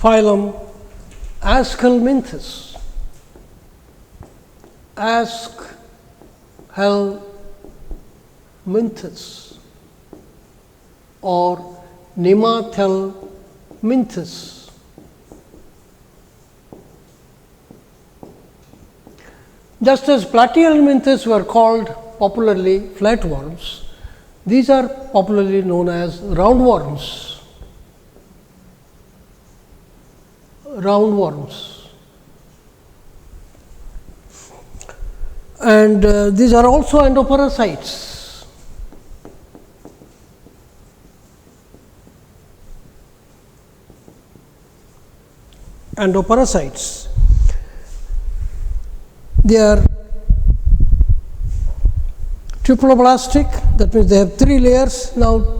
phylum Aschelminthes. Aschelminthes or Nemathelminthes. Just as Platyhelminthes were called popularly flatworms, these are popularly known as roundworms. And these are also endoparasites. They are triploblastic, that means they have 3 layers. Now,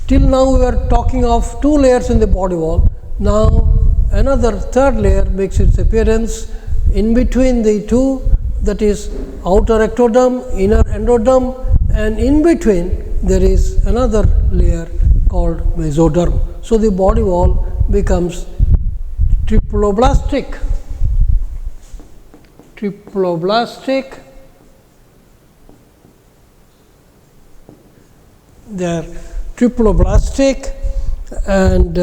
till now we are talking of 2 layers in the body wall. Now, another 3rd layer makes its appearance in between the 2, that is outer ectoderm, inner endoderm, and in between there is another layer called mesoderm. So, the body wall becomes triploblastic. They are triploblastic and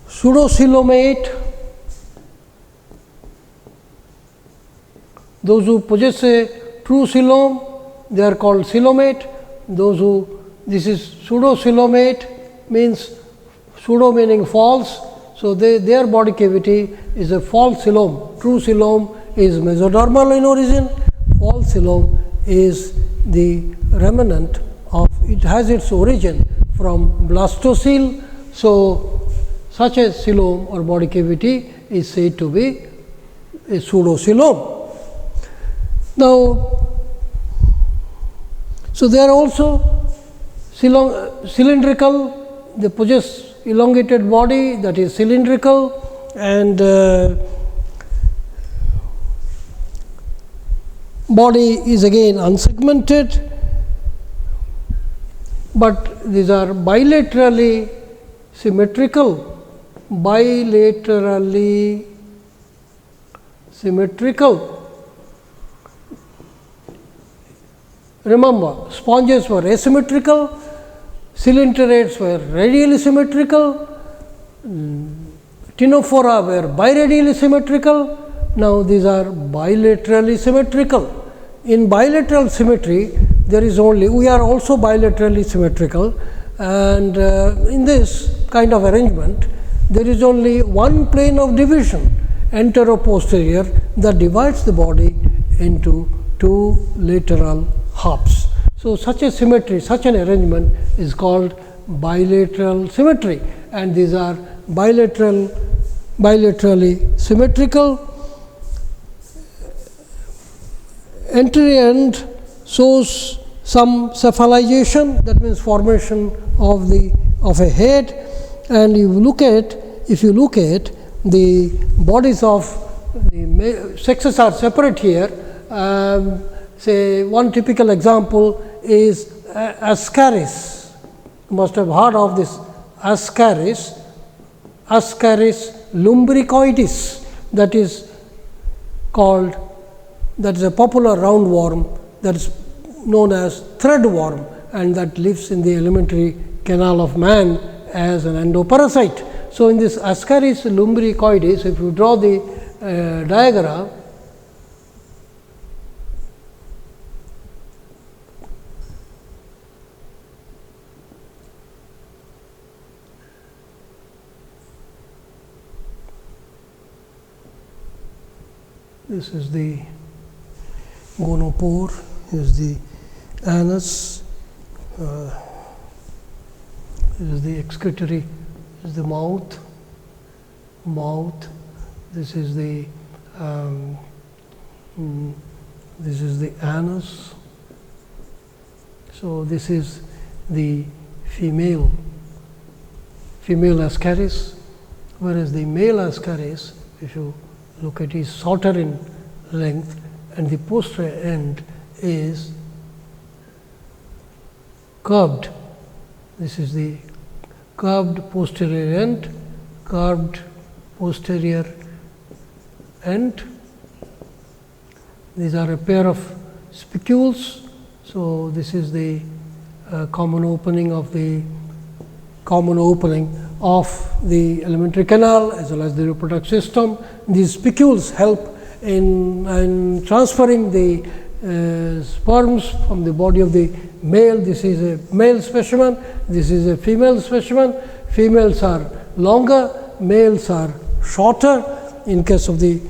pseudocoelomate. Those who possess a true coelom, they are called coelomate. Those who, this is pseudocoelomate, means pseudo meaning false. So, their body cavity is a false coelom. True coelom is mesodermal in origin, false coelom is the remnant of, it has its origin from blastocele. So, such a coelom or body cavity is said to be a pseudocoelom. Now, so they are also cylindrical, they possess elongated body, that is cylindrical, and body is again unsegmented, but these are bilaterally symmetrical. Remember, sponges were asymmetrical, cylinderates were radially symmetrical, ctenophora were biradially symmetrical. Now, these are bilaterally symmetrical. In bilateral symmetry, there is only, we are also bilaterally symmetrical, and in this kind of arrangement, there is only one plane of division, antero-posterior, that divides the body into 2 lateral halves. So, such a symmetry, such an arrangement is called bilateral symmetry, and these are bilaterally symmetrical. Anterior end shows some cephalization, that means formation of a head, and if you look at the bodies of the sexes are separate here. Say one typical example is Ascaris. You must have heard of this Ascaris lumbricoides, that is called, that is a popular roundworm that is known as threadworm, and that lives in the alimentary canal of man as an endoparasite. So, in this Ascaris lumbricoides, if you draw the diagram, this is the gonopore, is the anus, is the excretory, is the mouth, this is the anus. So, this is the female Ascaris, whereas the male Ascaris, if you look at, is shorter in length, and the posterior end is curved. This is the curved posterior end, curved posterior end. These are a pair of spicules. So, this is the common opening of the alimentary canal as well as the reproductive system. These spicules help in transferring the sperms from the body of the male. This is a male specimen, this is a female specimen. Females are longer, males are shorter in case of the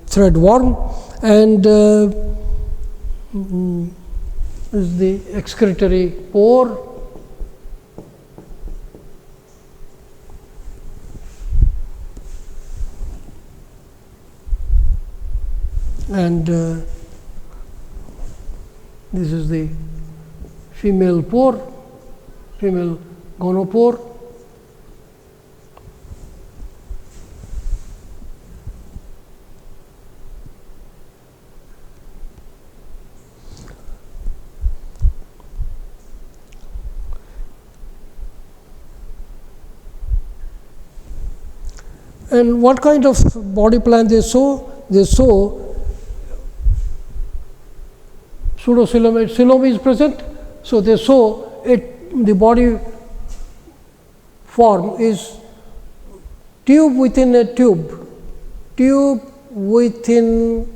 threadworm, and is the excretory pore. And this is the female pore, female gonopore. And what kind of body plan they show? They show pseudocoelomate. Coelom is present, so they show the body form is tube within a tube, tube within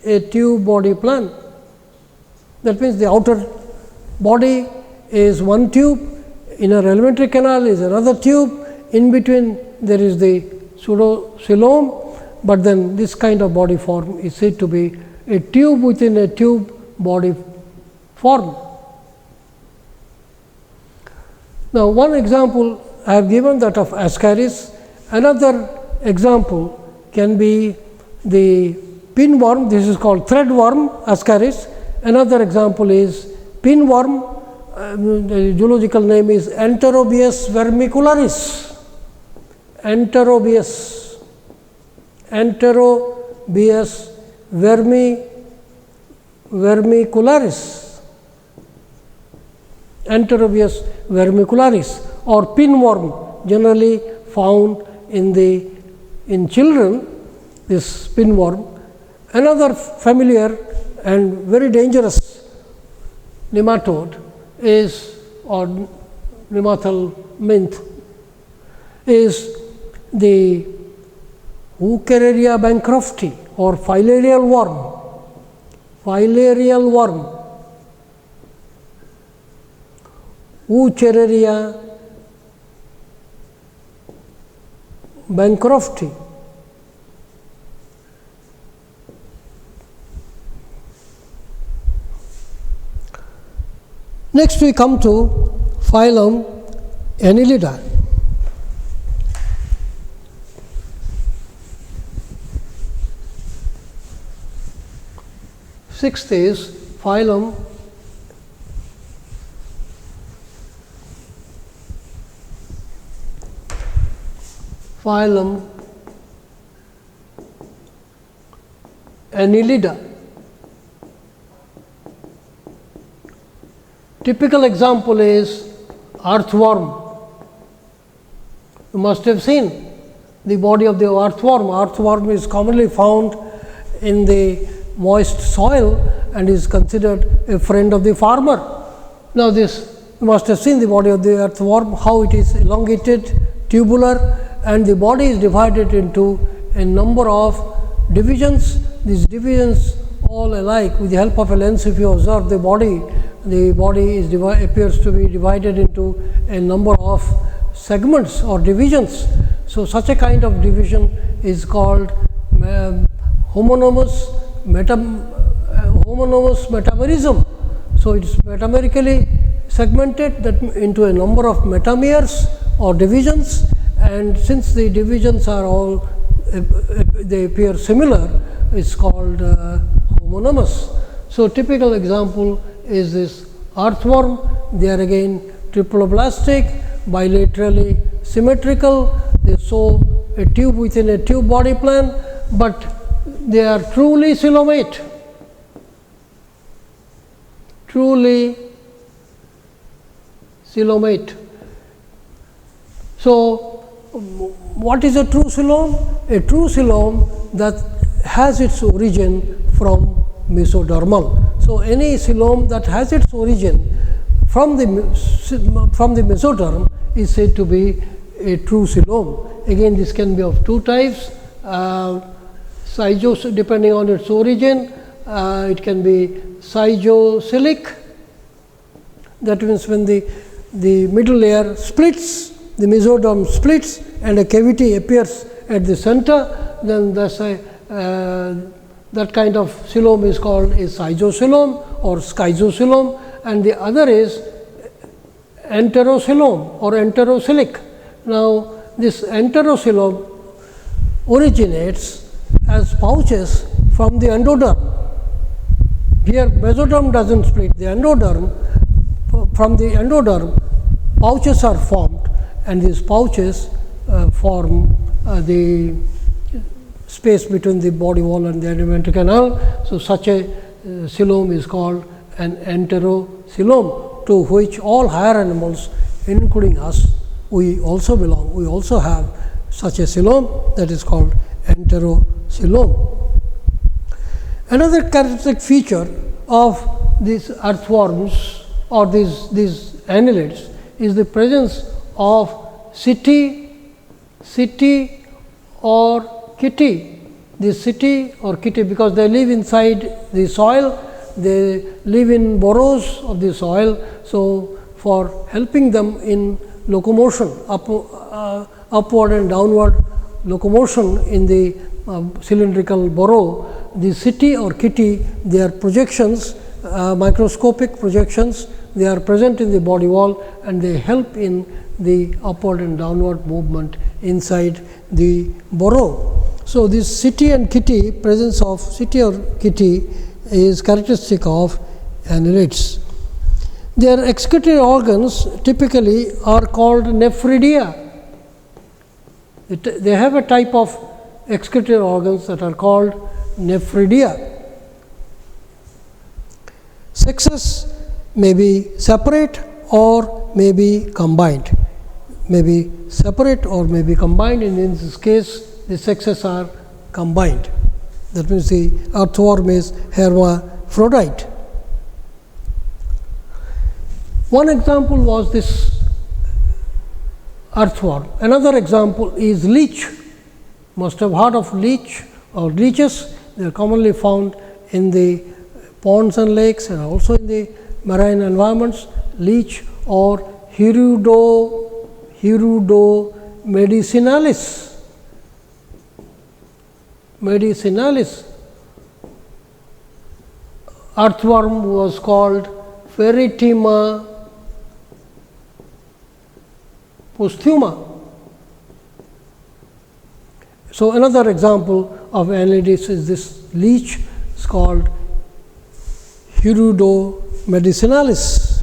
a tube body plan. That means the outer body is one tube, inner alimentary canal is another tube, in between there is the pseudocoelom, but then this kind of body form is said to be a tube within a tube body form. Now, one example I have given, that of Ascaris. Another example can be the pinworm. This is called threadworm, Ascaris. Another example is pinworm. The zoological name is Enterobius vermicularis. Enterobius vermicularis, Enterobius vermicularis, or pinworm, generally found in children. This pinworm. Another familiar and very dangerous nematode is, or nematode mint, is the Wuchereria bancrofti or filarial worm. Filarial worm, Wuchereria bancrofti. Next we come to phylum Annelida. Sixth is phylum Annelida. Typical example is earthworm. You must have seen the body of the earthworm. Earthworm is commonly found in the moist soil and is considered a friend of the farmer. Now, this you must have seen the body of the earthworm, how it is elongated, tubular, and the body is divided into a number of divisions. These divisions all alike. With the help of a lens, if you observe the body is appears to be divided into a number of segments or divisions. So, such a kind of division is called homonymous metamerism. So, it is metamerically segmented that into a number of metameres or divisions, and since the divisions are all they appear similar, it is called homonymous. So, typical example is this earthworm. They are again triploblastic, bilaterally symmetrical. They show a tube within a tube body plan, but they are truly coelomate. Truly coelomate. So, what is a true coelom? A true coelom that has its origin from mesodermal. So, any coelom that has its origin from the mesoderm is said to be a true coelom. Again, this can be of two types, depending on its origin. It can be cygocilic, that means when the middle layer splits, the mesoderm splits and a cavity appears at the center, then that kind of coelom is called a cygocoelom or schizocoelom, and the other is enterocoelom or enterocilic. Now, this enterocoelom originates as pouches from the endoderm. Here mesoderm does not split, the endoderm, from the endoderm pouches are formed, and these pouches form the space between the body wall and the alimentary canal. So, such a coelom is called an enterocoelom, to which all higher animals, including us, we also belong. We also have such a coelom, that is called enterocoelom. Another characteristic feature of these earthworms or these annelids is the presence of setae or chaetae. The setae or chaetae, because they live inside the soil, they live in burrows of the soil. So, for helping them in locomotion, upward and downward locomotion in the cylindrical burrow, the setae or chaetae, they are projections, microscopic projections, they are present in the body wall, and they help in the upward and downward movement inside the burrow. So, this setae and chaetae, presence of setae or chaetae is characteristic of annelids. Their excretory organs typically are called nephridia. They have a type of excretory organs that are called nephridia. Sexes may be separate or may be combined. May be separate or may be combined, and in this case the sexes are combined. That means the earthworm is hermaphrodite. One example was this earthworm. Another example is leech. Must have heard of leech or leeches. They are commonly found in the ponds and lakes and also in the marine environments. Leech or Hirudo medicinalis. Earthworm was called Ferritima posthuma. So, another example of annelids is this leech, is called Hirudo medicinalis.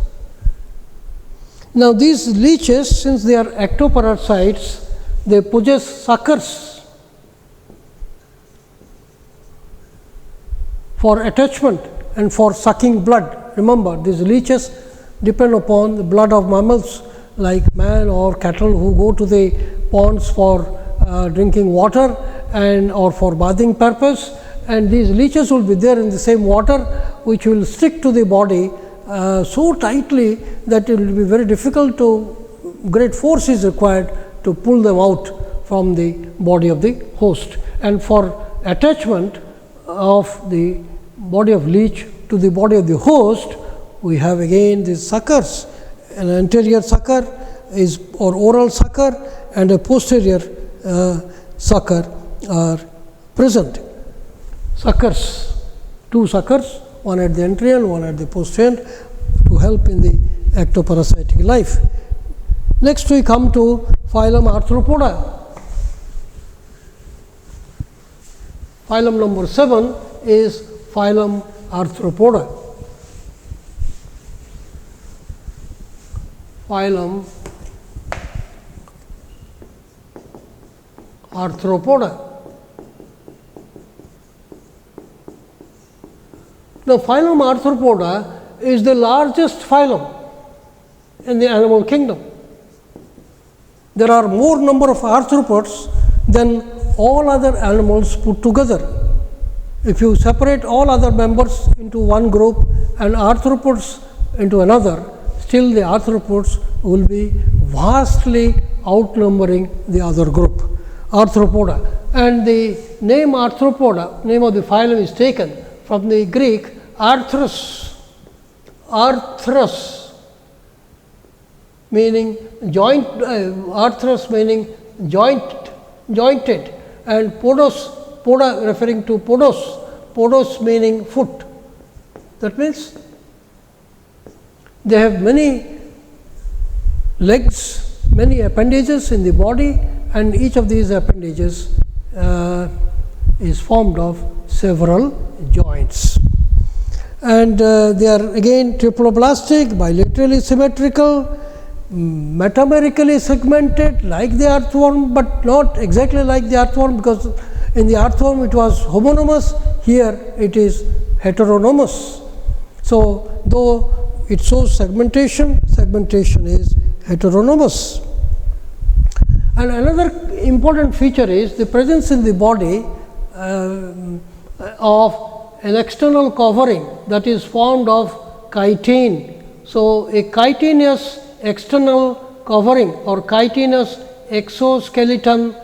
Now, these leeches, since they are ectoparasites, they possess suckers for attachment and for sucking blood. Remember, these leeches depend upon the blood of mammals like man or cattle who go to the ponds for drinking water and or for bathing purpose, and these leeches will be there in the same water, which will stick to the body so tightly that it will be very difficult to, great force is required to pull them out from the body of the host. And for attachment of the body of leech to the body of the host, we have again these suckers. An anterior sucker is or oral sucker and a posterior sucker are present. Suckers, two suckers, one at the entry end, one at the posterior end, to help in the ectoparasitic life. Next we come to phylum Arthropoda. Phylum number 7 is phylum Arthropoda. Phylum Arthropoda. The phylum Arthropoda is the largest phylum in the animal kingdom. there are more number of arthropods than all other animals put together. If you separate all other members into one group and arthropods into another, still the arthropods will be vastly outnumbering the other group, Arthropoda. And the name Arthropoda, name of the phylum, is taken from the Greek arthros, meaning joint, arthros meaning jointed, and poda referring to podos meaning foot. That means they have many legs, many appendages in the body, and each of these appendages is formed of several joints. And they are again triploblastic, bilaterally symmetrical, metamerically segmented like the earthworm, but not exactly like the earthworm, because in the earthworm it was homonymous, here it is heteronomous. So, though it shows segmentation is heteronomous. And another important feature is the presence in the body of an external covering that is formed of chitin. So, a chitinous external covering or chitinous exoskeleton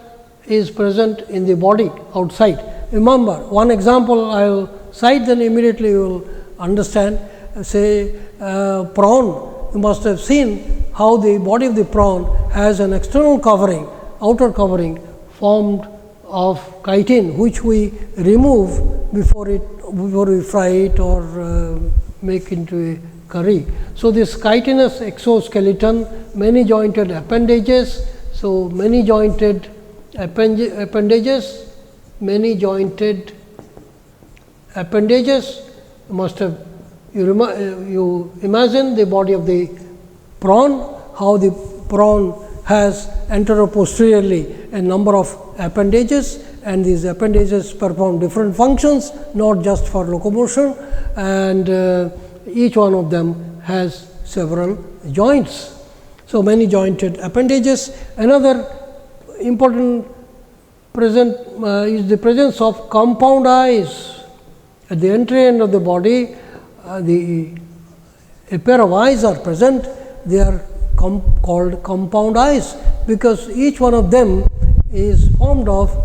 is present in the body outside. Remember, one example I will cite, then immediately you will understand. Say prawn, you must have seen how the body of the prawn has an external covering, outer covering formed of chitin, which we remove before we fry it or make into a curry. So, this chitinous exoskeleton, many jointed appendages. So, many jointed appendages, must have, you imagine the body of the prawn, how the prawn has anteroposteriorly a number of appendages, and these appendages perform different functions, not just for locomotion, and each one of them has several joints. So, many jointed appendages. Another important is the presence of compound eyes. At the entry end of the body, a pair of eyes are present. They are called compound eyes, because each one of them is formed of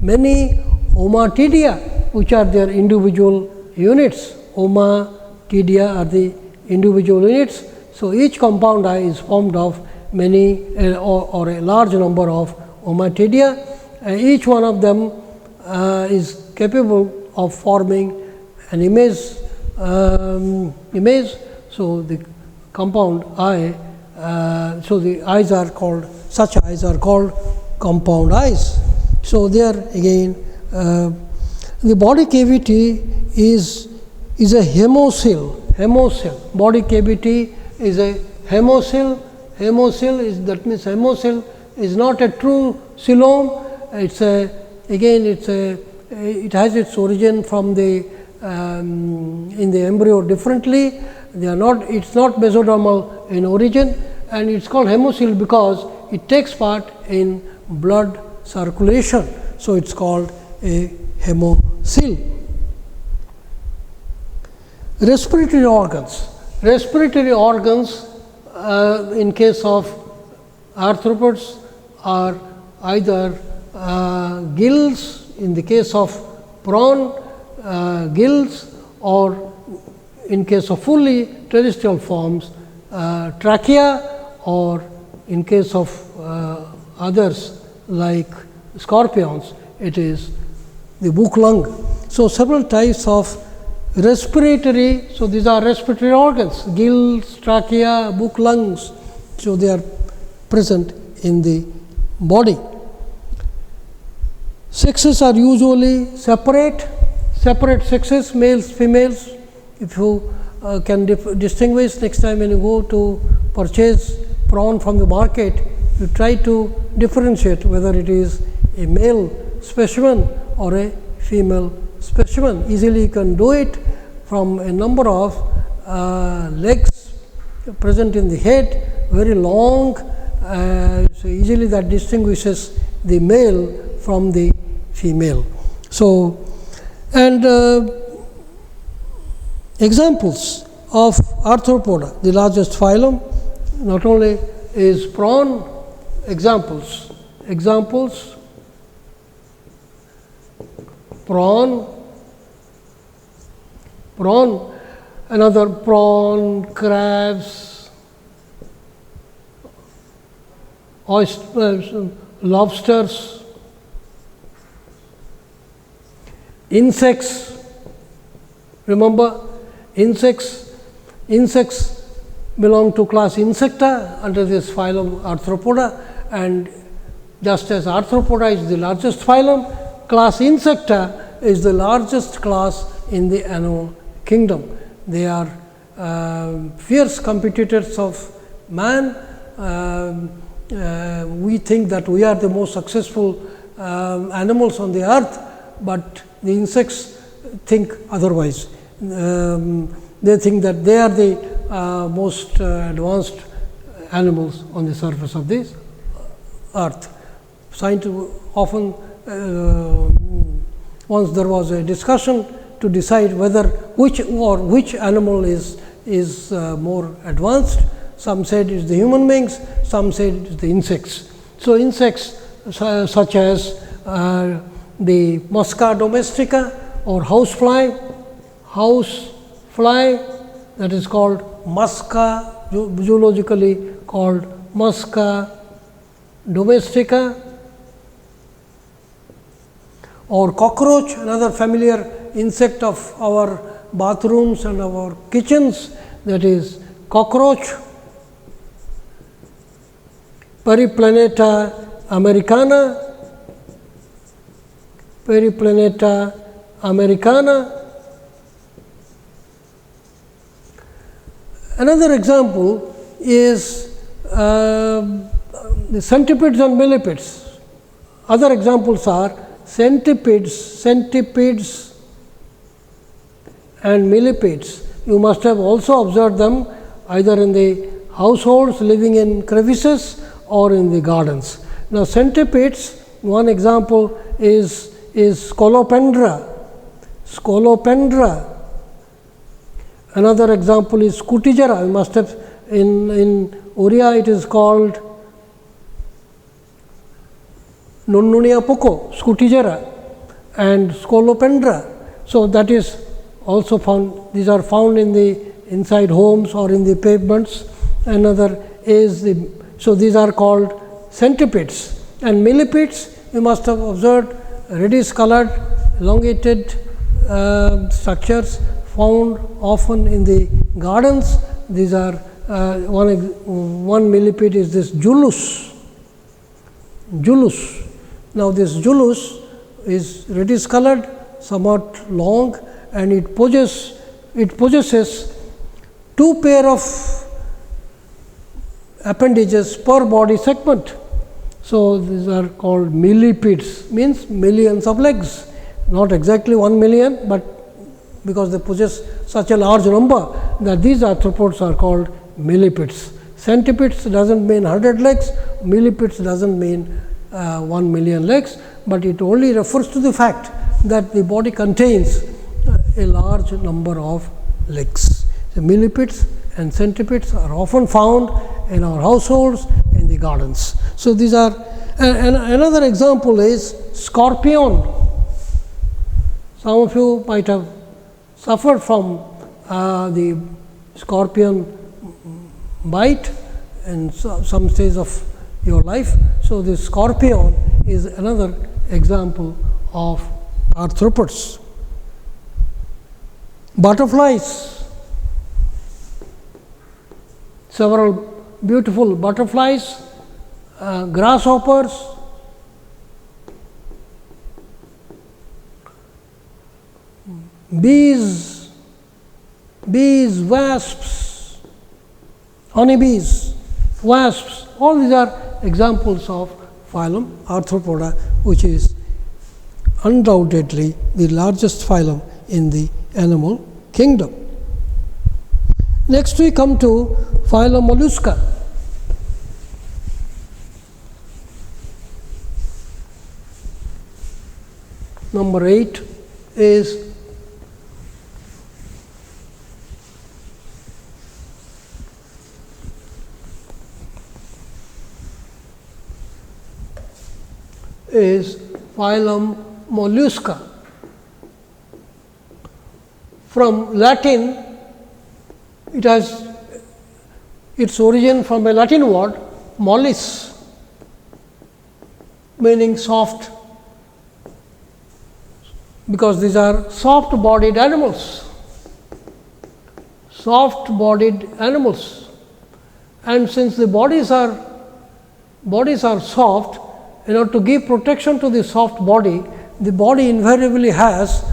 many omatidia, which are their individual units. Omatidia are the individual units. So, each compound eye is formed of many or a large number of omatidia. Each one of them is capable of forming an image. So, the compound eye, so the eyes are called, such eyes are called compound eyes. So, there again the body cavity is a hemocele. Body cavity is a hemocele. That means hemocele is not a true coelom. It's it has its origin from the in the embryo differently. They are not. It's not mesodermal in origin, and it's called hemocele because it takes part in blood circulation. So, it's called a hemocele. Respiratory organs in case of arthropods are either gills, in the case of prawn gills, or in case of fully terrestrial forms trachea, or in case of others like scorpions it is the book lung. So, several types of respiratory, so these are respiratory organs, gills, trachea, book lungs. So, they are present in the body. Sexes are usually separate sexes, males, females. If you can distinguish next time when you go to purchase prawn from the market, you try to differentiate whether it is a male specimen or a female specimen. Easily you can do it from a number of legs present in the head, very long, so easily that distinguishes the male from the female. So, and examples of arthropoda, the largest phylum, not only is prawn, examples, prawn, another prawn, crabs, oysters, lobsters, insects. Remember, insects belong to class Insecta under this phylum Arthropoda, and just as Arthropoda is the largest phylum, class Insecta is the largest class in the animal kingdom. They are fierce competitors of man. We think that we are the most successful animals on the earth, but the insects think otherwise. They think that they are the most advanced animals on the surface of this earth. Scientists often, once there was a discussion to decide whether which animal is more advanced. Some said it is the human beings, some said it is the insects. So, insects such as the Musca domestica or housefly, that is called Musca, zoologically called Musca domestica, or cockroach, another familiar insect of our bathrooms and our kitchens, that is cockroach. Periplaneta americana, Another example is the centipedes and millipedes. Other examples are centipedes and millipedes. You must have also observed them either in the households living in crevices or in the gardens. Now, centipedes, one example is Scolopendra. Another example is Cutigera. You must have in Oriya it is called Nunnunia poco, Scutigera and Scolopendra. So, that is also found, these are found in the inside homes or in the pavements. Another is so these are called centipedes. And millipedes, you must have observed reddish colored elongated structures found often in the gardens. These are one millipede is this Jullus. Now, this Jullus is reddish colored, somewhat long, and it possesses two pair of appendages per body segment. So, these are called millipedes, means millions of legs, not exactly 1 million, but because they possess such a large number that these arthropods are called millipedes. Centipedes does not mean 100 legs, millipedes does not mean 1 million legs, but it only refers to the fact that the body contains a large number of legs. So, millipedes and centipedes are often found in our households, in the gardens. So, these are another example is scorpion. Some of you might have suffered from the scorpion bite in some stage of your life. So, the scorpion is another example of arthropods. Butterflies, several beautiful butterflies, grasshoppers, bees, wasps, honeybees, wasps, all these are examples of phylum Arthropoda, which is undoubtedly the largest phylum in the animal kingdom. Next we come to phylum Mollusca. number 8 is phylum Mollusca. From Latin, it has its origin from a Latin word mollis, meaning soft, because these are soft bodied animals, and since the bodies are soft, in order to give protection to the soft body, the body invariably has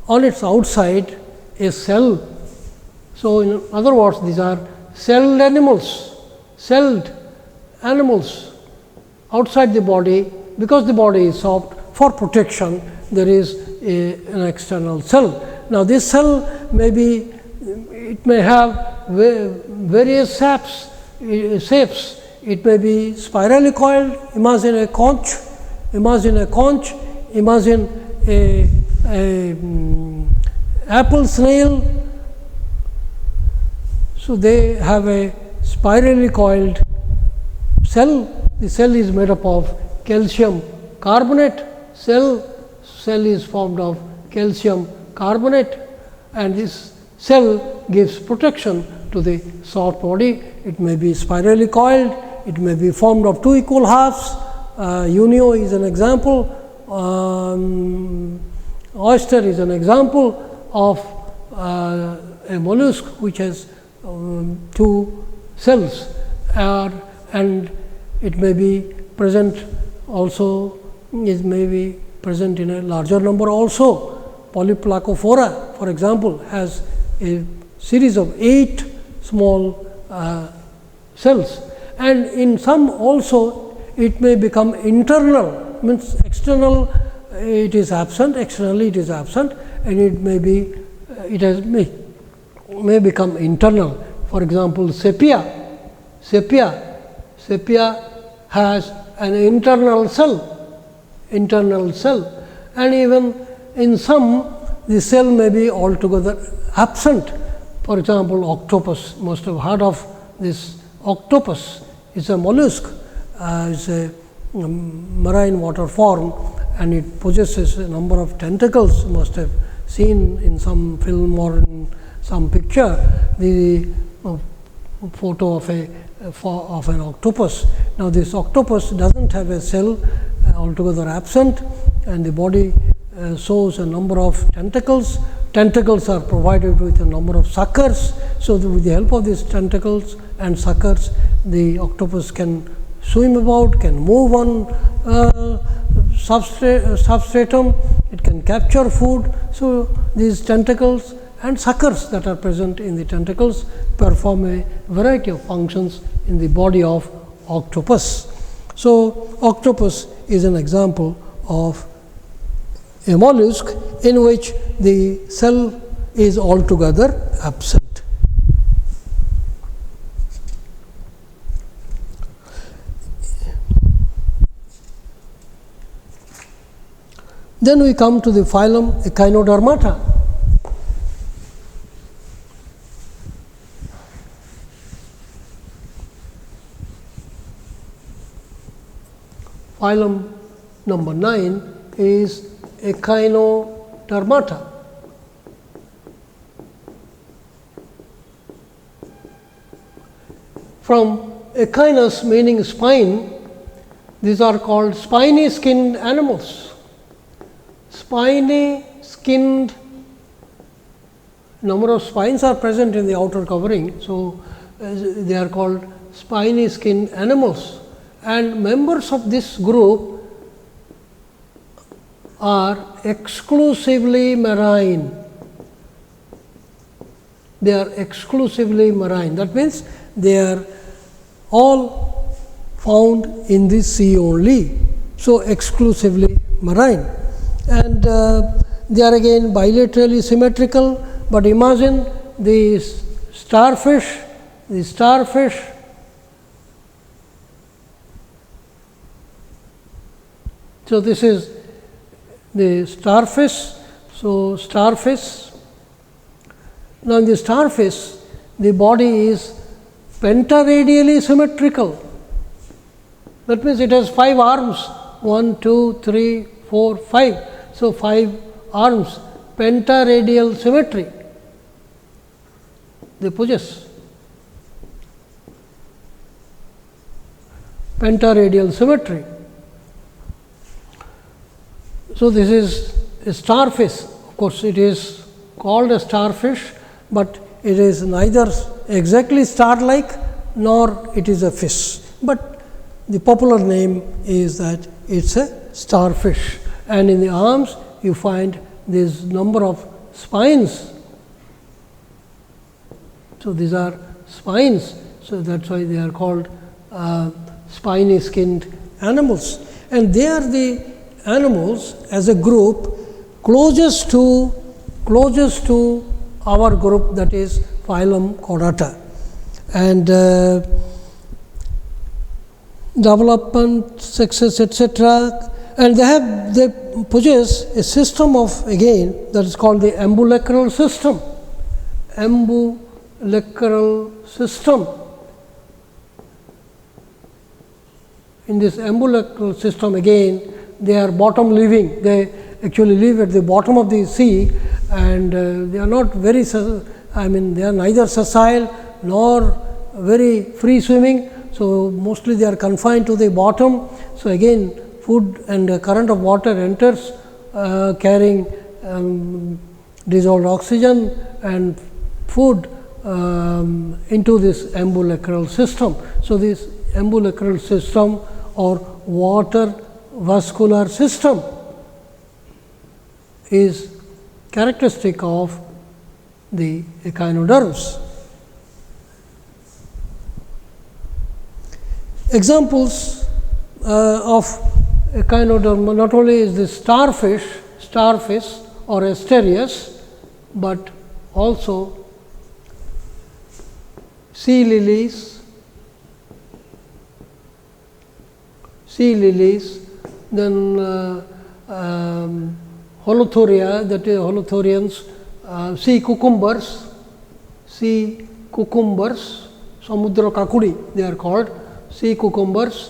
on its outside a cell. So, in other words, these are celled animals outside the body, because the body is soft. For protection, there is an external cell. Now, this cell may have various shapes. It may be spirally coiled. Imagine a conch. Imagine a apple snail. So, they have a spirally coiled cell. The cell is made up of calcium carbonate. Cell is formed of calcium carbonate, and this cell gives protection to the soft body. It may be spirally coiled. It may be formed of two equal halves. Unio is an example. Oyster is an example of a mollusk which has two cells, and it may be present also. It may be present in a larger number also. Polyplacophora, for example, has a series of 8 small cells, and in some also it may become internal, means external it is absent, externally it is absent, and it may be may become internal. For example, sepia has an internal cell, and even in some the cell may be altogether absent. For example, octopus, most have heard of this. Octopus is a mollusk, is a marine water form, and it possesses a number of tentacles. You must have seen in some film or in some picture the photo of an octopus. Now, this octopus does not have a cell, altogether absent, and the body shows a number of tentacles. Tentacles are provided with a number of suckers. So, with the help of these tentacles and suckers, the octopus can swim about, can move on substratum, it can capture food. So, these tentacles and suckers that are present in the tentacles perform a variety of functions in the body of octopus. So, octopus is an example of a mollusk in which the cell is altogether absent. Then we come to the phylum Echinodermata. Phylum number 9 is Echinodermata. From echinus, meaning spine, these are called spiny skinned animals. Spiny skinned, number of spines are present in the outer covering. So, they are called spiny skinned animals, and members of this group are exclusively marine. They are exclusively marine. That means, they are all found in the sea only. So, exclusively marine, and they are again bilaterally symmetrical. But imagine the starfish. So, this is the starfish. So, starfish. Now, in the starfish, the body is pentaradially symmetrical. That means, it has 5 arms, 1, 2, 3, 4, 5. So, 5 arms, pentaradial symmetry they possess. Pentaradial symmetry. So, this is a starfish. Of course, it is called a starfish, but it is neither exactly star-like nor it is a fish, but the popular name is that it is a starfish. And in the arms you find this number of spines. So, these are spines. So, that is why they are called spiny skinned animals, and they are the animals as a group closest to our group, that is phylum Chordata. And development, success, etc. And they possess a system of, again, that is called the ambulacral system. Ambulacral system. In this ambulacral system, again, they are bottom living. They actually live at the bottom of the sea, and they are not very, they are neither sessile nor very free swimming. So, mostly they are confined to the bottom. So, again, food and a current of water enters carrying dissolved oxygen and food into this ambulacral system. So, this ambulacral system or water vascular system is characteristic of the echinoderms. Examples of echinoderm, not only is the starfish or asterias, but also sea lilies, then holothuria, that is holothurians, sea cucumbers, samudra kakudi they are called. Sea cucumbers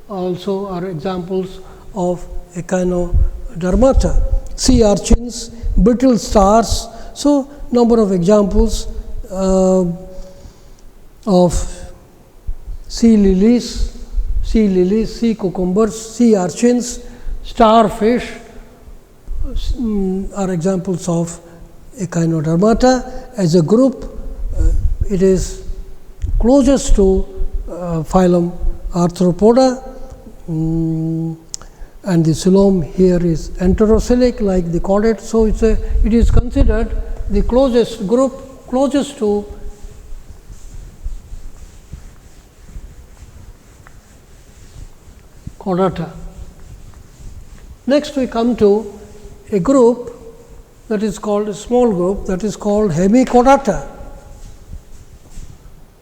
also are examples of echinodermata. Sea urchins, brittle stars. So, number of examples of sea lilies, sea cucumbers, sea urchins, starfish are examples of echinodermata. As a group, it is closest to phylum Arthropoda, and the coelom here is enterocoelic like the chordate. So, it is considered the closest group, closest to Chordata. Next, we come to a group that is called a small group, that is called Hemichordata.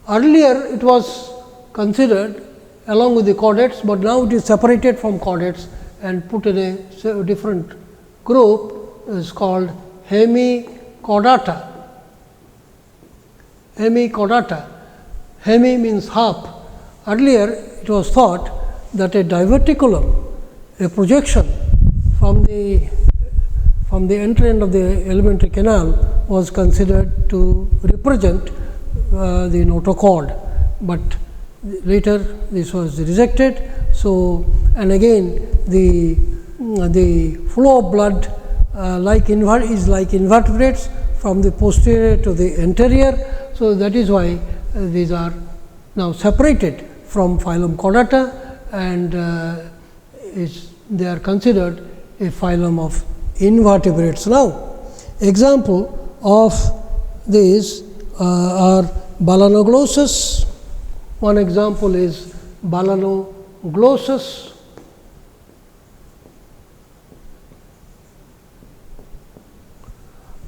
Earlier, it was considered along with the chordates, but now it is separated from chordates and put in a different group. Is called Hemichordata. Hemi means half. Earlier, it was thought that a diverticulum, a projection from the entry end of the alimentary canal, was considered to represent the notochord, but later this was rejected. So, and again the flow of blood is like invertebrates from the posterior to the anterior. So, that is why these are now separated from phylum Chordata, and they are considered a phylum of invertebrates. Now, example of these are Balanoglossus. One example is Balanoglossus.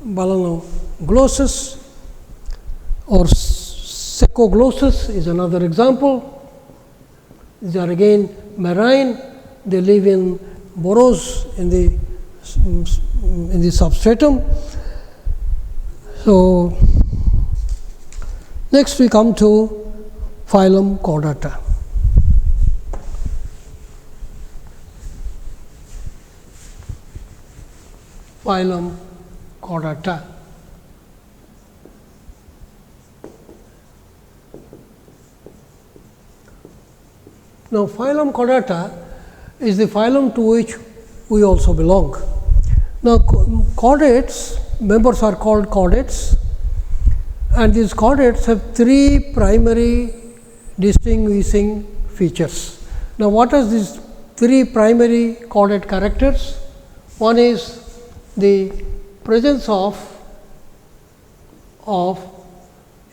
Balanoglossus or Secoglossus is another example. These are again marine. They live in burrows in the in the substratum. So, next we come to phylum Chordata. Phylum Chordata. Now, phylum Chordata is the phylum to which we also belong. Now, chordates, members are called chordates, and these chordates have three primary distinguishing features. Now, what are these three primary chordate characters? One is the presence of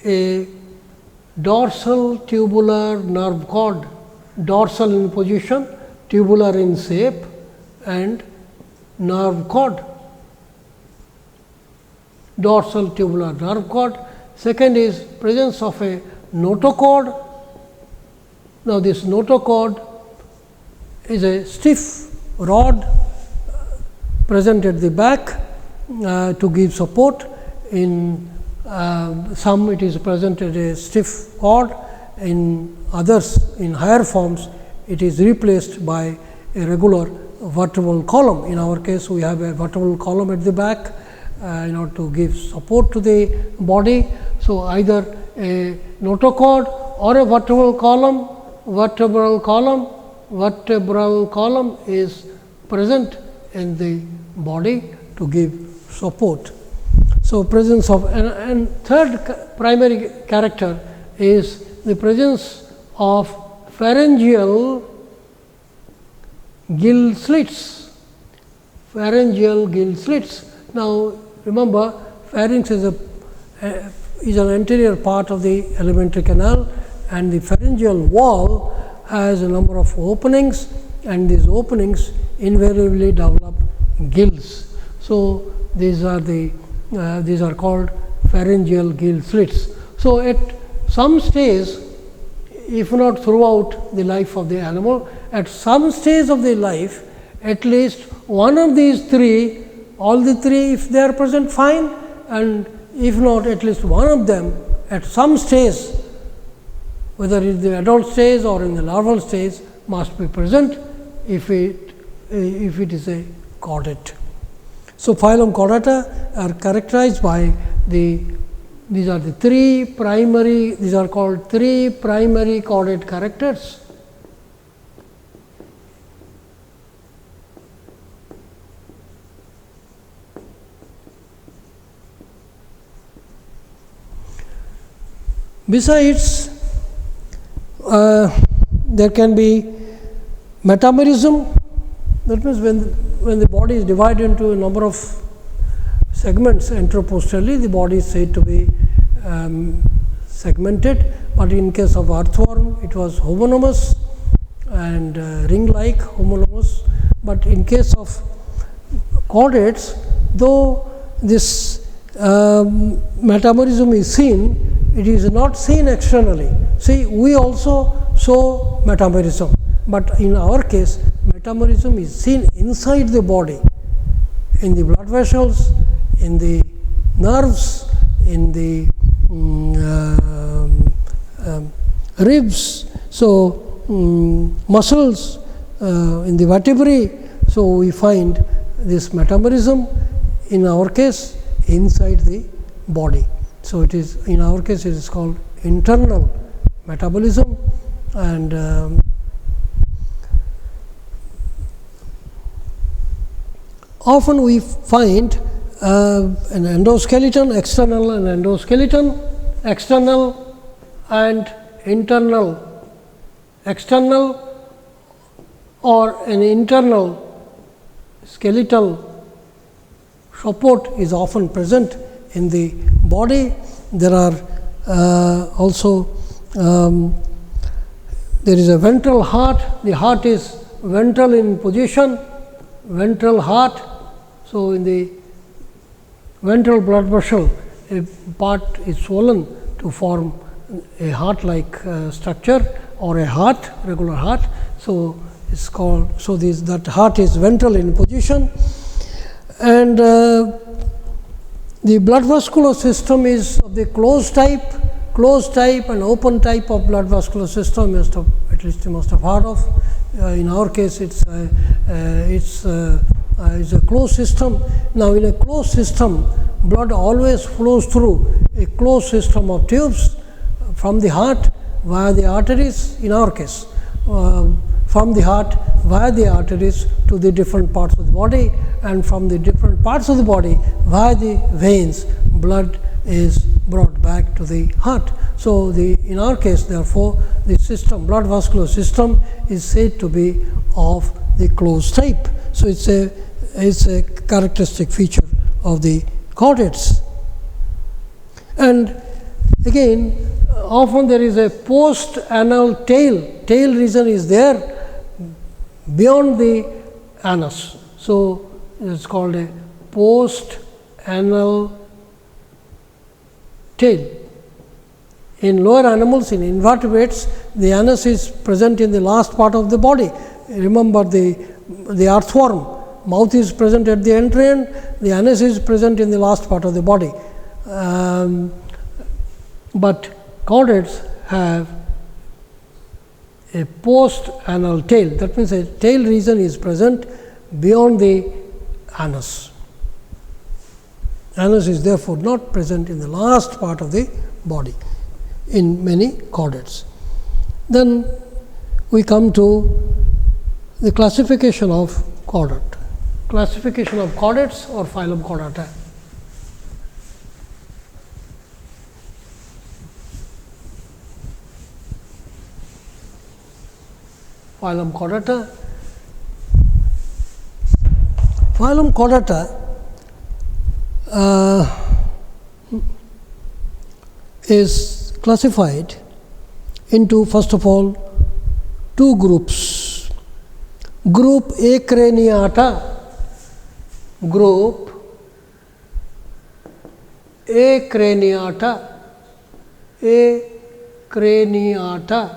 a dorsal tubular nerve cord, dorsal in position, tubular in shape, and nerve cord, dorsal tubular nerve cord. Second is presence of a notochord. Now, this notochord is a stiff rod present at the back to give support. In some it is present as a stiff cord, in others, in higher forms, it is replaced by a regular vertebral column. In our case, we have a vertebral column at the back in order to give support to the body. So, either a notochord or a vertebral column, vertebral column is present in the body to give support. So, presence of and third primary character is the presence of pharyngeal gill slits. Pharyngeal gill slits. Now, remember, pharynx is an anterior part of the alimentary canal, and the pharyngeal wall has a number of openings, and these openings invariably develop gills. So, these are called pharyngeal gill slits. So, at some stage, if not throughout the life of the animal, at some stage of the life, at least one of these three, all the three, if they are present, fine, and if not, at least one of them at some stage, whether in the adult stage or in the larval stage, must be present if it is a chordate. So, phylum Chordata are characterized by these are called three primary chordate characters. Besides, there can be metamerism. That means, when the body is divided into a number of segments anteroposteriorly, the body is said to be segmented, but in case of earthworm, it was homonymous and ring-like homonymous. But in case of chordates, though this metamerism is seen, it is not seen externally. See, we also show metamerism, but in our case, metamerism is seen inside the body, in the blood vessels, in the nerves, in the ribs, so muscles, in the vertebrae. So, we find this metamerism in our case inside the body. So, it is in our case it is called internal metabolism, and often we find an endoskeleton, external and endoskeleton, external and internal, external or an internal skeletal support is often present in the body. There are also there is a ventral heart. The heart is ventral in position, ventral heart. So, in the ventral blood vessel, a part is swollen to form a heart-like structure or a heart, regular heart. So, it's called, so that heart is ventral in position. And the blood vascular system is of the closed type and open type of blood vascular system. At least you must have heard of. In our case, it's a closed system. Now, in a closed system, blood always flows through a closed system of tubes from the heart via the arteries. In our case, from the heart via the arteries to the different parts of the body, and from the different parts of the body via the veins, blood is brought back to the heart. So, in our case, therefore, the system, blood vascular system, is said to be of the closed type. So, it's a characteristic feature of the chordates. And again, often there is a post-anal tail. Tail region is there beyond the anus. So, it is called a post-anal tail. In lower animals, in invertebrates, the anus is present in the last part of the body. Remember the earthworm, mouth is present at the entry end, the anus is present in the last part of the body. But chordates have a post-anal tail. That means a tail region is present beyond the anus. Anus is therefore not present in the last part of the body in many chordates. Then we come to the classification of chordate. Classification of chordates or phylum Chordata. Phylum Chordata. Phylum Chordata is classified into, first of all, two groups. Group Acraniata, group Acraniata, Acraniata.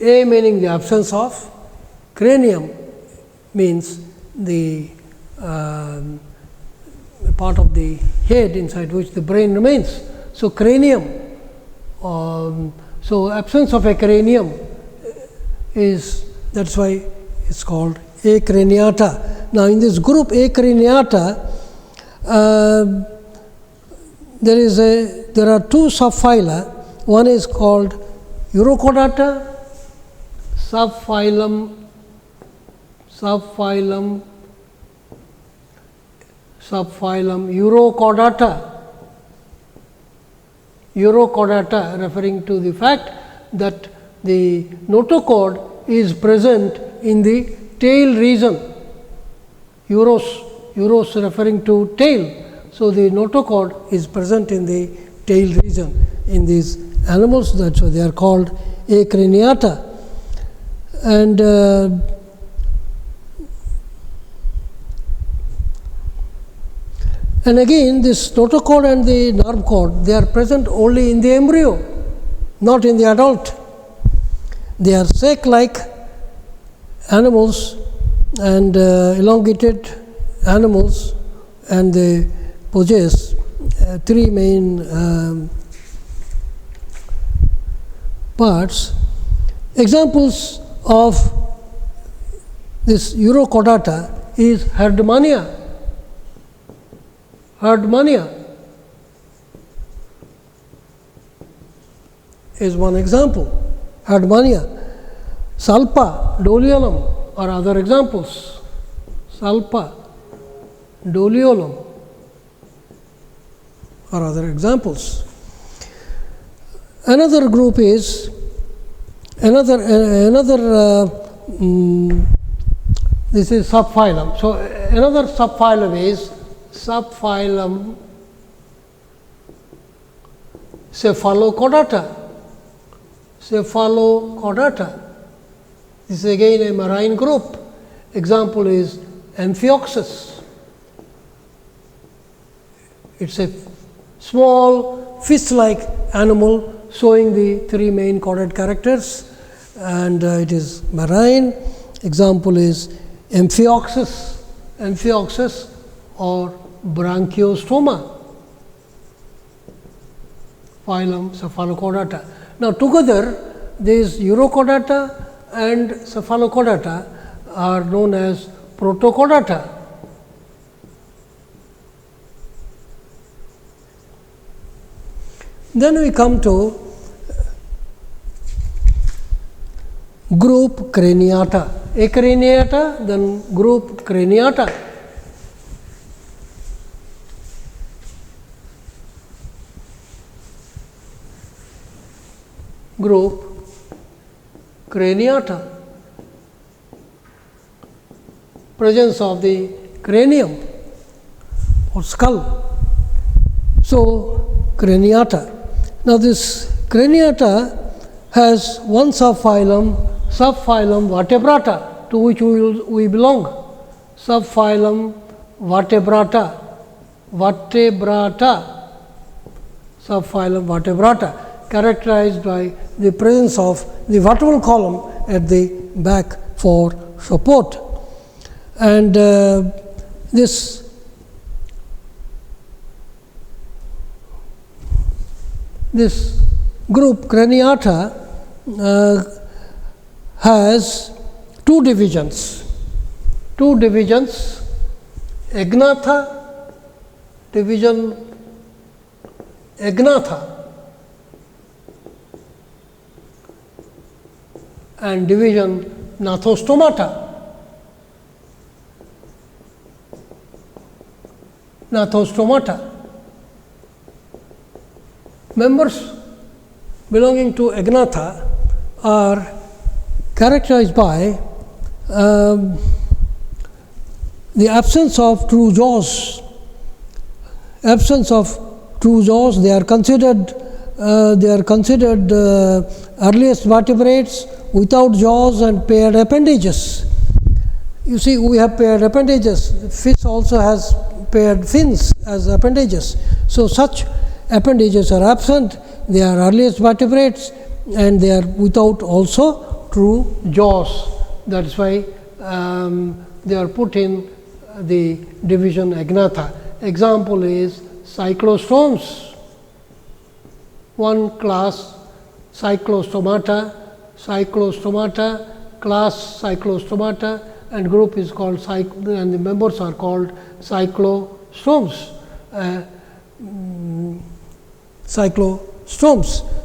A meaning the absence of, cranium means the part of the head inside which the brain remains. So, cranium, so absence of a cranium is, that is why it is called Acraniata. Now, in this group Acraniata, there are two subphyla. One is called Urochordata, subphylum Urochordata, referring to the fact that the notochord is present in the tail region. Uros referring to tail. So, the notochord is present in the tail region in these animals. That is why they are called Acraniata. And again, this notochord and the nerve cord, they are present only in the embryo, not in the adult. They are snake-like animals and elongated animals, and they possess three main parts. Examples of this Urochordata is Herdmania. Herdmania is one example. Herdmania. Salpa, Doliolum are other examples. Salpa, Doliolum are other examples. Another group is this is subphylum. So, another subphylum is subphylum Cephalochordata. Cephalochordata. This is again a marine group. Example is Amphioxus. It is a small fish-like animal showing the three main chordate characters, and it is marine. Example is Amphioxus. amphioxus or branchiostoma, phylum Cephalochordata. Now, together these Urochordata and Cephalochordata are known as Protochordata. Then we come to group Craniata, Acraniata, then group Craniata. Group Craniata, presence of the cranium or skull. So, Craniata. Now, this Craniata has one subphylum Vertebrata, to which we belong. Subphylum Vertebrata, subphylum Vertebrata, characterized by the presence of the vertebral column at the back for support. And this group Craniata has two divisions, Agnatha, division Agnatha, and division Gnathostomata. Members belonging to Agnatha are characterized by the absence of true jaws. They are considered earliest vertebrates without jaws and paired appendages. You see, we have paired appendages. Fish also has paired fins as appendages. So, such appendages are absent. They are earliest vertebrates and they are without also true jaws. That is why they are put in the division Agnatha. Example is cyclostomes. One class Cyclostomata, class Cyclostomata, and group is called and the members are called cyclostomes.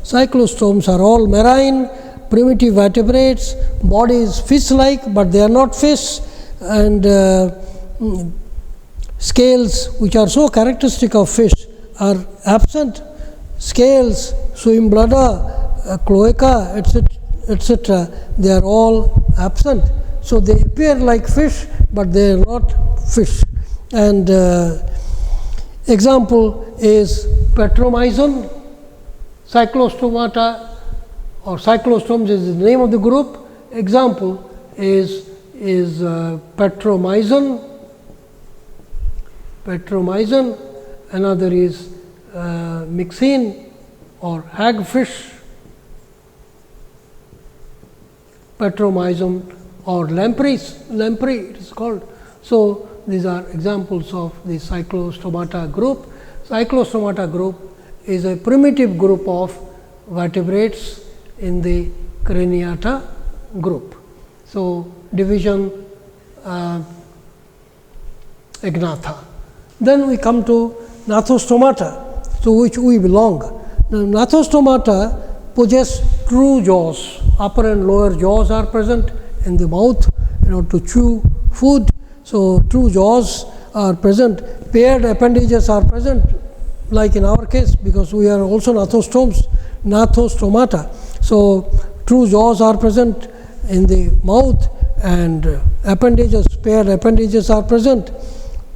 Cyclostomes are all marine, primitive vertebrates. Body is fish-like, but they are not fish, and scales, which are so characteristic of fish, are absent. Scales, swim bladder, cloaca, etc., they are all absent. So, they appear like fish, but they are not fish. And example is Petromyzon, Cyclostomata, or cyclostomes is the name of the group. Example is Petromyzon. Another is Myxine or hagfish, Petromyzon or lamprey it is called. So, these are examples of the Cyclostomata group. Cyclostomata group is a primitive group of vertebrates in the Craniata group. So, division Agnatha. Then we come to Gnathostomata, to which we belong. Now, Gnathostomata possess true jaws. Upper and lower jaws are present in the mouth in order to chew food. So, true jaws are present. Paired appendages are present, like in our case, because we are also Gnathostomata. So, true jaws are present in the mouth, and paired appendages are present.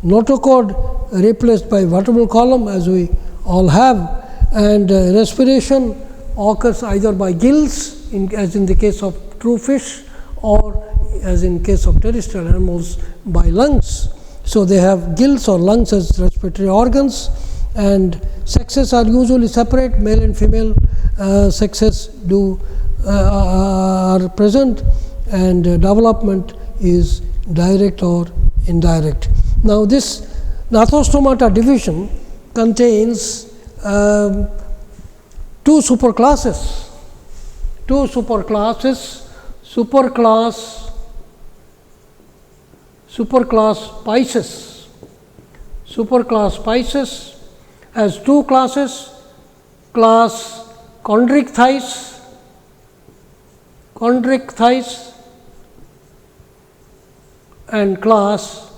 Notochord replaced by vertebral column, as we all have, and respiration occurs either by gills, as in the case of true fish, or as in case of terrestrial animals, by lungs. So, they have gills or lungs as respiratory organs, and sexes are usually separate. Male and female sexes are present, and development is direct or indirect. Now, this Gnathostomata division contains two superclasses. Superclass Pisces. Superclass Pisces has two classes, class chondrichthyes and class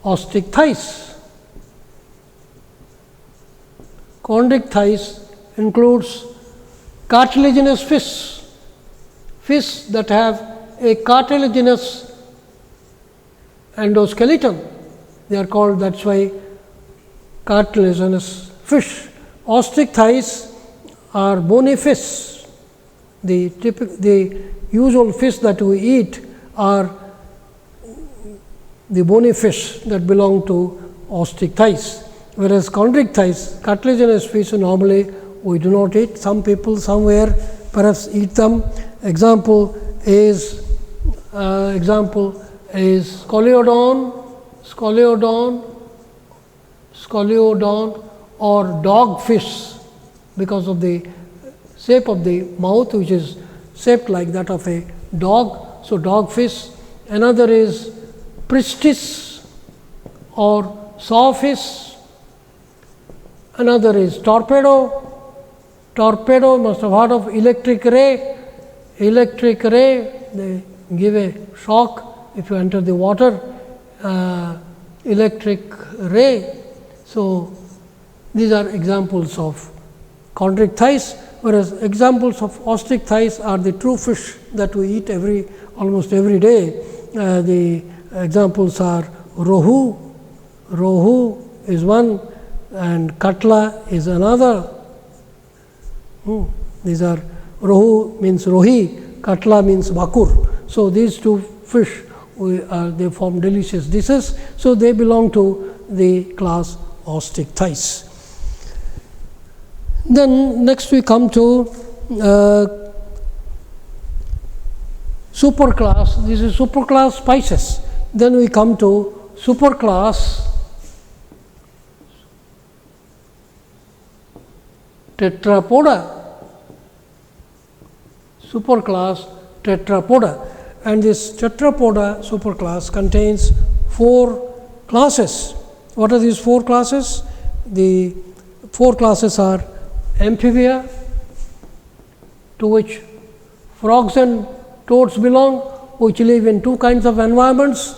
osteichthyes. Chondrichthyes includes cartilaginous fish that have a cartilaginous endoskeleton. They are called, that's why, cartilaginous fish. Osteichthyes are bony fish. The usual fish that we eat are the bony fish that belong to osteichthyes, whereas chondrichthyes, cartilaginous fish, normally we do not eat. Some people somewhere perhaps eat them. Example is scoliodon or dogfish, because of the shape of the mouth, which is shaped like that of a dog. So, dogfish. Another is pristis or sawfish. Another is torpedo. Torpedo, must have heard of electric ray. Electric ray, they give a shock if you enter the water. Electric ray. So, these are examples of chondrichthyes, whereas examples of osteichthyes are the true fish that we eat almost every day. The examples are rohu. Rohu is one, and katla is another. These are, rohu means rohi, katla means bakur. So, these two fish, they form delicious dishes. So, they belong to the class osteichthyes. Then next we come to superclass. This is superclass Pisces. Then we come to superclass Tetrapoda. Superclass Tetrapoda, and this Tetrapoda superclass contains 4 classes. What are these 4 classes? The 4 classes are amphibia, to which frogs and toads belong, which live in 2 kinds of environments,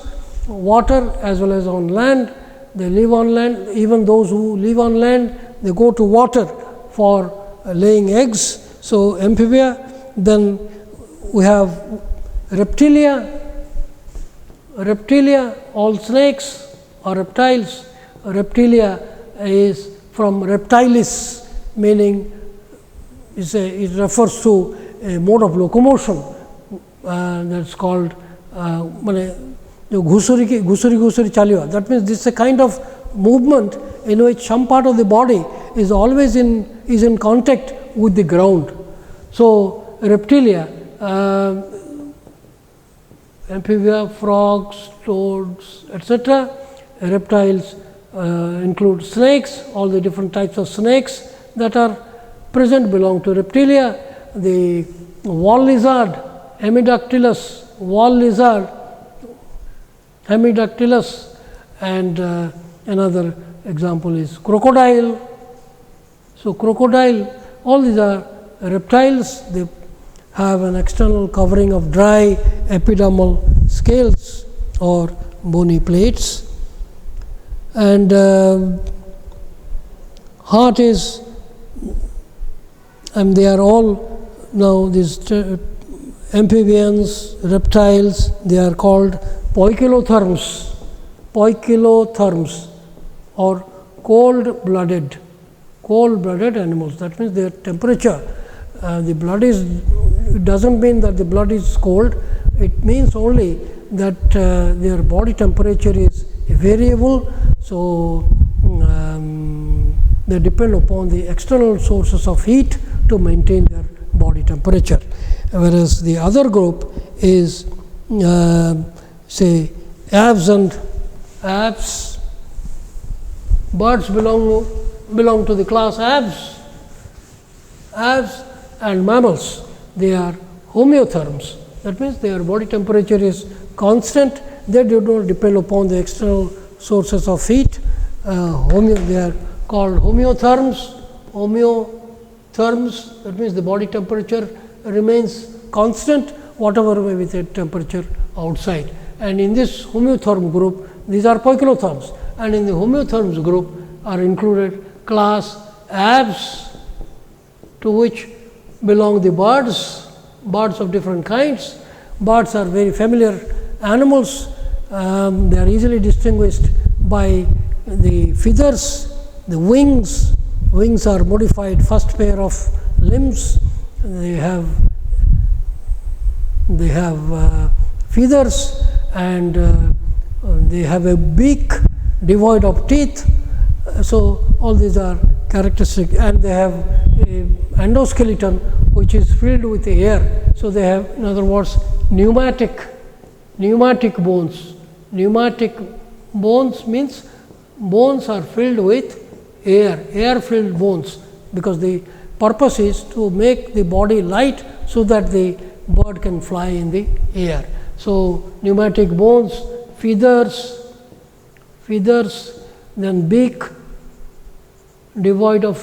water as well as on land. They live on land. Even those who live on land, they go to water for laying eggs. So, amphibia. Then we have reptilia. Reptilia, all snakes or reptiles. Reptilia is from reptilis, meaning it refers to a mode of locomotion that's called ghusuri chaliwa. That means this is a kind of movement in which some part of the body is always in contact with the ground. So, reptilia, amphibia, frogs, toads, etc. Reptiles include snakes. All the different types of snakes that are present belong to reptilia. The wall lizard, Hemidactylus, wall lizard, Hemidactylus, and another example is crocodile. So, crocodile, all these are reptiles. They have an external covering of dry epidermal scales or bony plates, and heart is, and they are all now these amphibians, reptiles, they are called poikilotherms or cold-blooded animals. That means their temperature, the blood is, it doesn't mean that the blood is cold, it means only that their body temperature is variable. So, they depend upon the external sources of heat to maintain their body temperature, whereas the other group is say aves and aves. Birds belong to the class aves. Aves and mammals, they are homeotherms. That means their body temperature is constant. They do not depend upon the external sources of heat. They are called homeotherms. Homeotherms, that means the body temperature remains constant, whatever may be the temperature outside. And in this homeotherm group, these are poikilotherms. And in the homeotherms group are included class aves, to which belong the birds of different kinds. Birds are very familiar animals. They are easily distinguished by the feathers, the wings. Wings are modified first pair of limbs. They have feathers, and they have a beak devoid of teeth. So all these are characteristic, and they have a endoskeleton which is filled with air. So they have, in other words, pneumatic bones. Pneumatic bones means bones are filled with air filled bones, because the purpose is to make the body light so that the bird can fly in the air. So pneumatic bones, feathers, then beak devoid of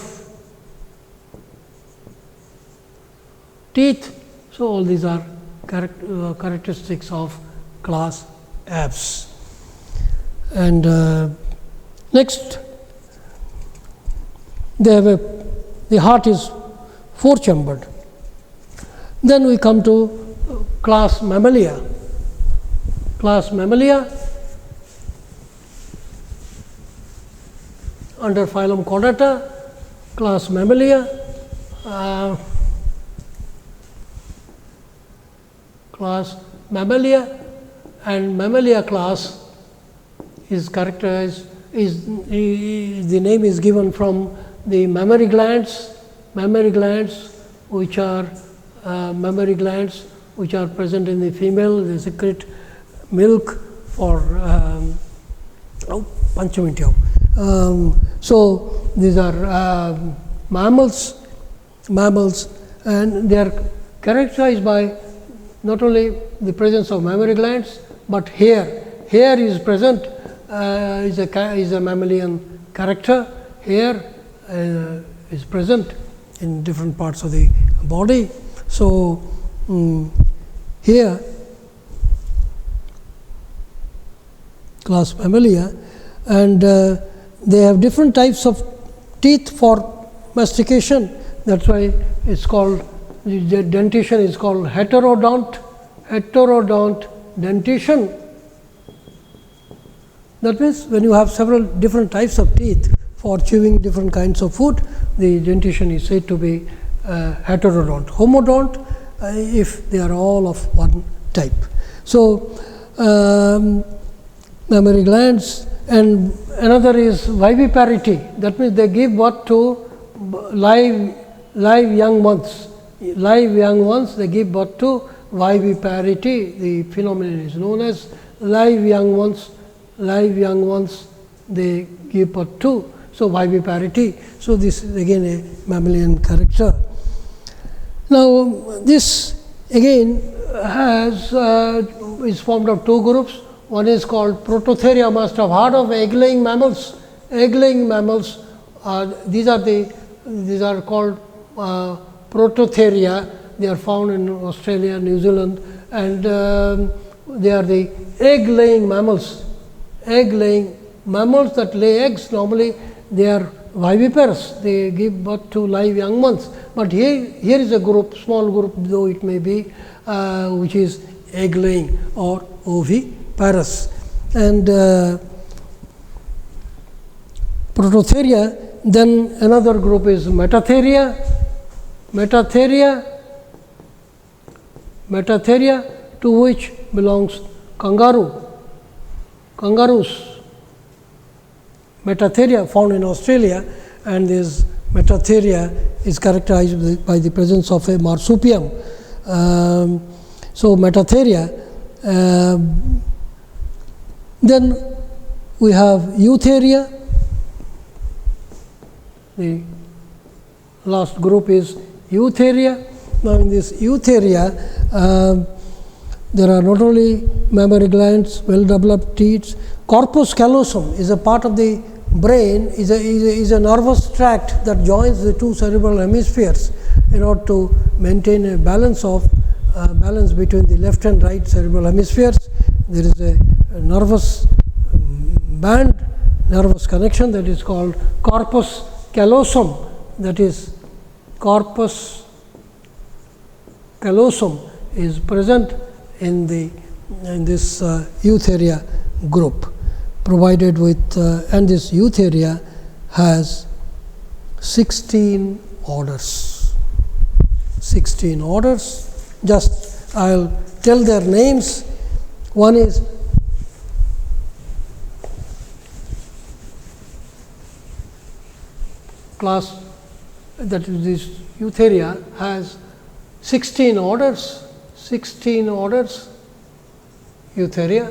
teeth. So all these are characteristics of class aves. And next, the heart is four chambered. Then we come to class Mammalia. Class Mammalia under phylum Chordata, class Mammalia, and Mammalia class is characterized, the name is given from the mammary glands, which are present in the female. They secrete milk for so these are mammals, and they are characterized by not only the presence of mammary glands, but hair. Hair is present, is a mammalian character. Hair is present in different parts of the body. So here, class Mammalia, and they have different types of teeth for mastication. That's why it's called, the dentition is called heterodont dentition. That means when you have several different types of teeth for chewing different kinds of food, the dentition is said to be heterodont. Homodont, if they are all of one type. So mammary glands, and another is viviparity. That means they give birth to live young ones. They give birth to viviparity. The phenomenon is known as live young ones. They give birth to. So viviparity. So this is again a mammalian character. Now this again is formed of two groups. One is called Prototheria. Must have heard of egg-laying mammals. Egg-laying mammals. These are called Prototheria. They are found in Australia, New Zealand, and they are the egg-laying mammals. Egg-laying mammals that lay eggs, normally they are viviparous. They give birth to live young ones. But here is a group, small group though it may be, which is egg-laying or oviparous. And Prototheria, then another group is Metatheria, to which belongs kangaroos. Metatheria found in Australia, and this Metatheria is characterized by the presence of a marsupium. So Metatheria Then we have eutheria. The last group is eutheria. Now, in this eutheria, there are not only mammary glands, well-developed teats. Corpus callosum is a part of the brain, is a nervous tract that joins the two cerebral hemispheres in order to maintain a balance between the left and right cerebral hemispheres. There is a nervous band, nervous connection that is called corpus callosum. That is, corpus callosum is present in this eutheria group, provided with and this eutheria has 16 orders. 16 orders. Just I'll tell their names. One is class, that is, this eutheria has 16 orders. 16 orders, eutheria.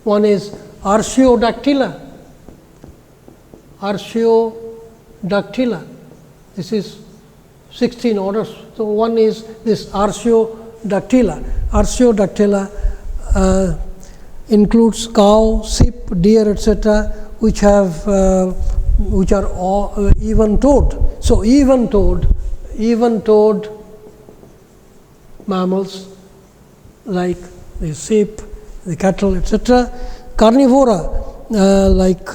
One is artiodactyla. Artiodactyla. This is 16 orders. So, one is this artiodactyla. Artiodactyla includes cow, sheep, deer, etc., which are all even-toed. So, even-toed mammals like the sheep, the cattle, etc. Carnivora like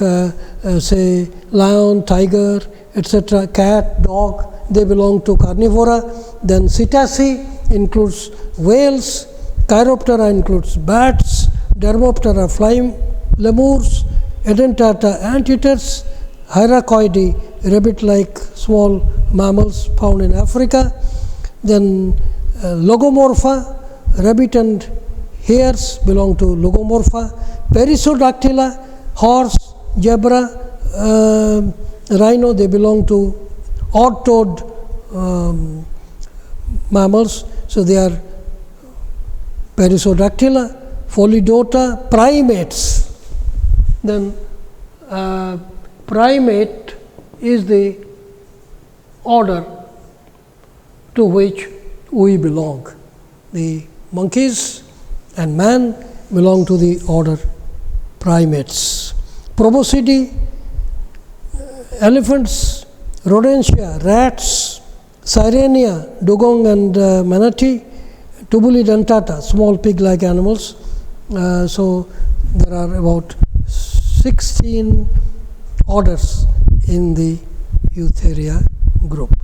say lion, tiger, etc., cat, dog, they belong to carnivora. Then cetacea includes whales, chiroptera includes bats, dermoptera flying lemurs, edentata anteaters, hyracoidae rabbit-like small mammals found in Africa. Then logomorpha, rabbit and hares belong to logomorpha. Perissodactyla, horse, zebra, rhino, they belong to odd-toed mammals. So, they are Perissodactyla. Pholidota, primates. Then primate is the order to which we belong. The monkeys and man belong to the order primates. Proboscidae, elephants, rodentia, rats, sirenia, dugong and manatee, tubulidentata, small pig-like animals. So, there are about 16 orders in the eutheria group.